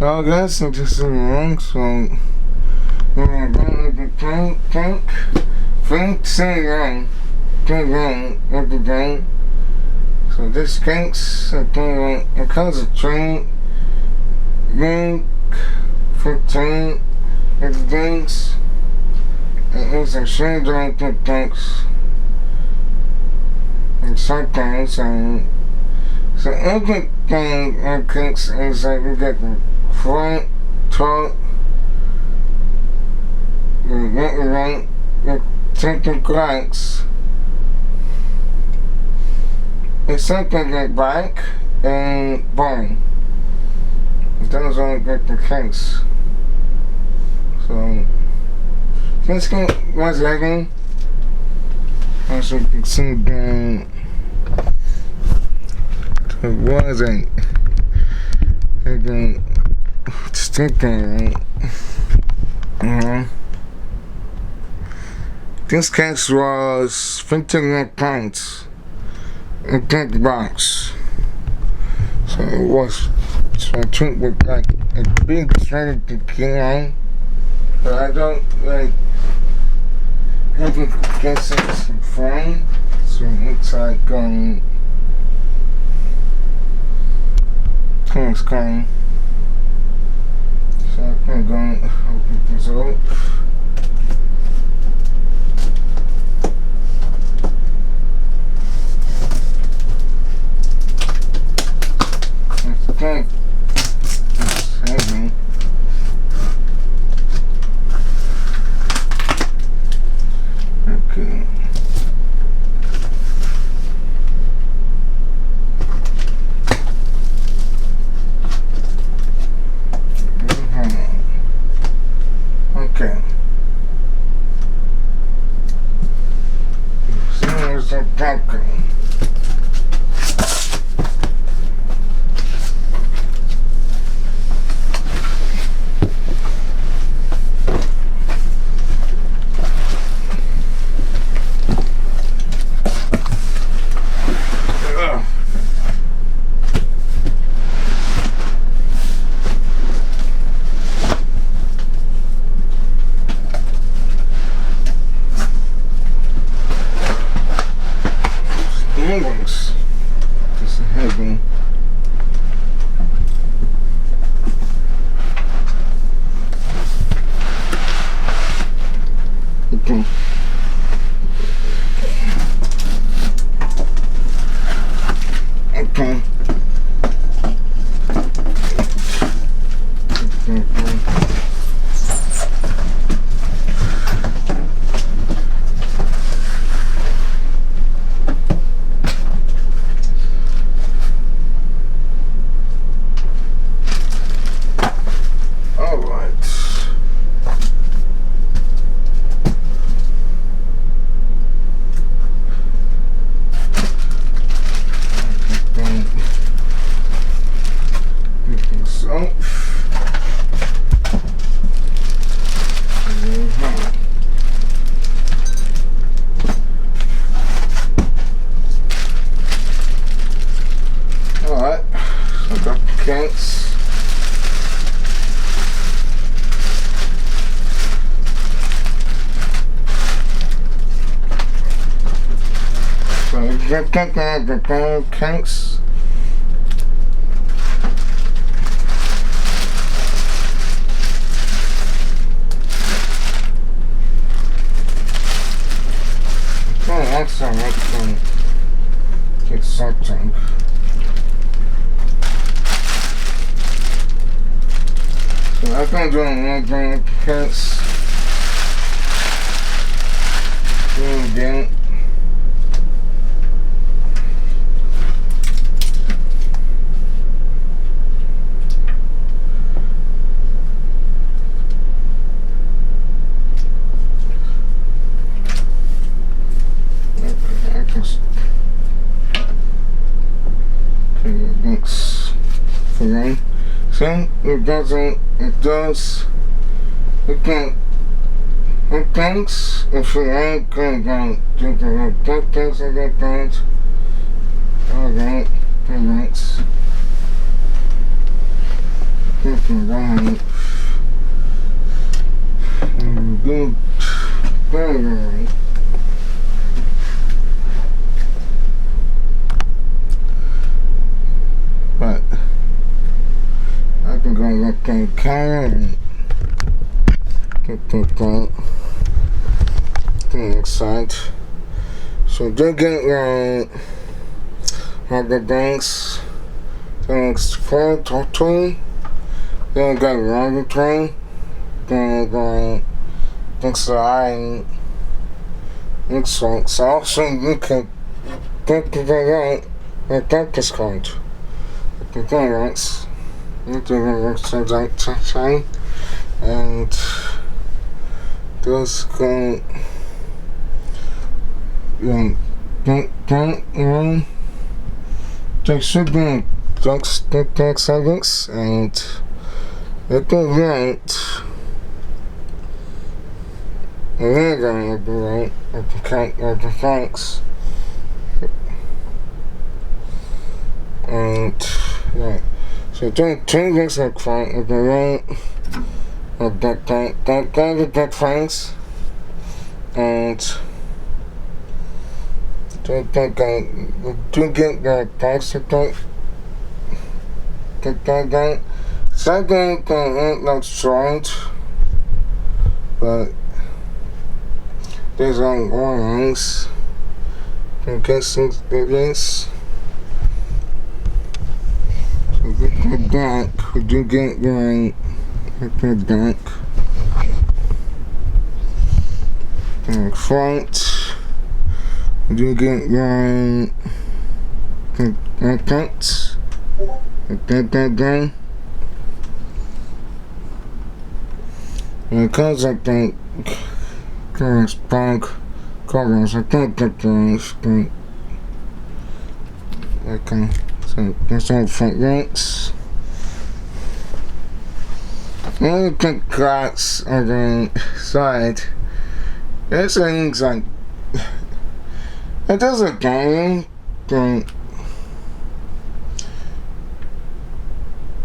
Oh, that's interesting, wrong. So, we're going to think, say wrong, everything. So, this case, it comes a train, link, 15, everything's, it is a shade like the things, and sometimes, so everything in case is like you get the front, top, right, the technical lights. It's something like back and bone. Those are like the case. So let's get one second. As you can see down. It wasn't again sticking right. This case was 15 pounds in that box. So it was, so I treat with like a big shredded tequila, but I don't like having cases in front, so it's like it's coming. So I can go and open this up. Okay. It's heavy. Okay. Okay. So there's a pumpkin. Just heavy. Okay. Okay. Alright, so I got the case. So you get the case. That's all right, so get something. So I can do one because again. So it does, it can, it thinks if you ain't gonna do the things I get things, alright, thanks. thinking right. Good. Right. But I can go look in the car and get that inside. So they get the banks, thanks for totally. Then got longer train. Then thanks to I and so also you can get that at that discount. The parents into the time and those go there should be drug settings and if they right and they're going to be right at the thanks and yeah, so don't change this like fine if you right that things and do get the price of that get that second ain't not strong but there's on warnings in case things begins. So we get back, we do get right back and front we do get right that and because I think there's bank covers I think that there's okay so there's all front ranks. When you get cracks on the side, there's things like it doesn't game,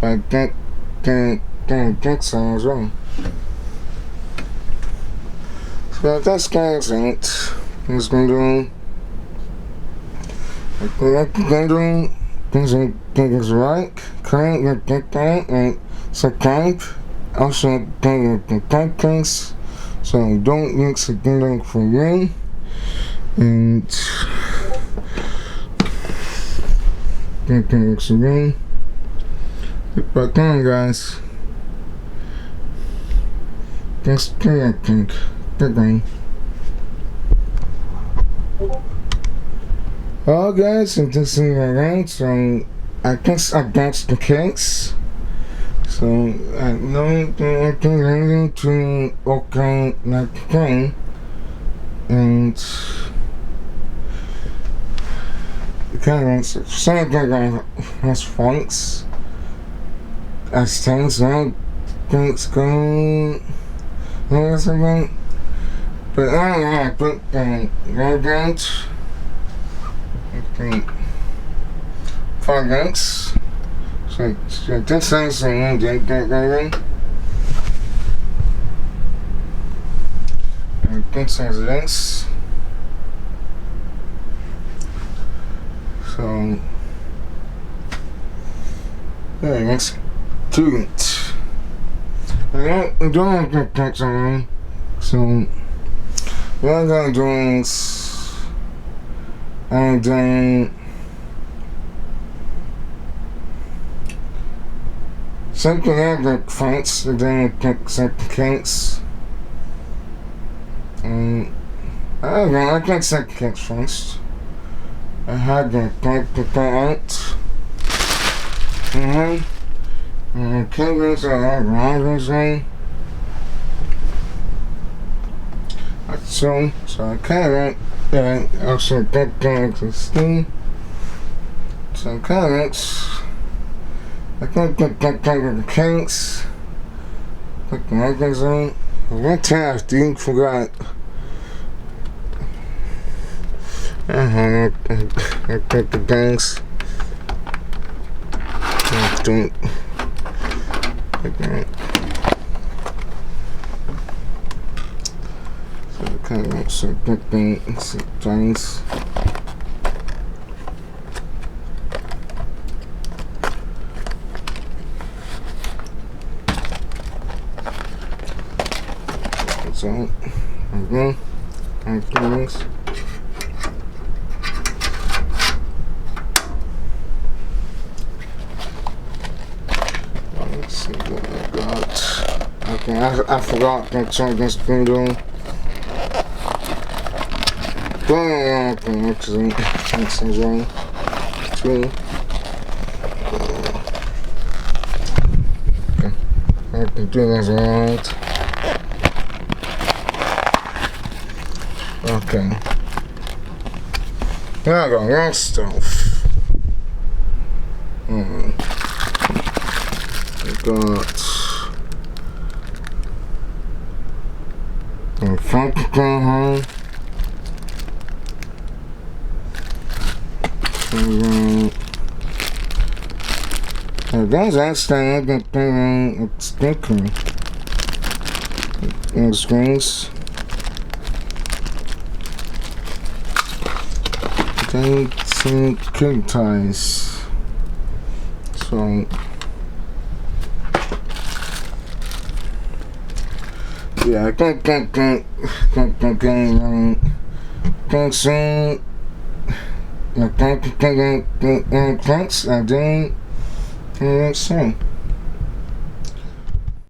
but that sounds wrong. So that's guys it. It's gonna do things right. Can't get that and subscribe. Also the podcast. So don't mix it in for me. And mix it in. But come on guys. That's everything. Bye-bye. Well guys, and this is around, so I guess that's the case. So I know that I can learn to okay like the thing and kind of something has fonts as things like things go or something. But I don't know, I put the logos, okay, 5 links. So this is the one that going. And this is links. So yeah, let's do it. I don't get that on. So what I'm gonna do is I'm doing something like the fonts, and then I pick certificates. And I don't know, I got certificates first. I had to type the out. And cables are all rounders in. So I kind of also get down to Steam. So comments. I can't get that type of the case. Put the magazine. One time I didn't forgot. I got the banks. Okay. So kind of like some good things, some things. So, again, and things. Let's see what I got. Okay, I forgot to turn this thing on. Okay, actually, this is wrong. 2. Okay, I can do this right. Okay. Now I got that stuff. I got a funky that's actually it's thinking. And screens. Some king ties. So yeah, I think I didn't see.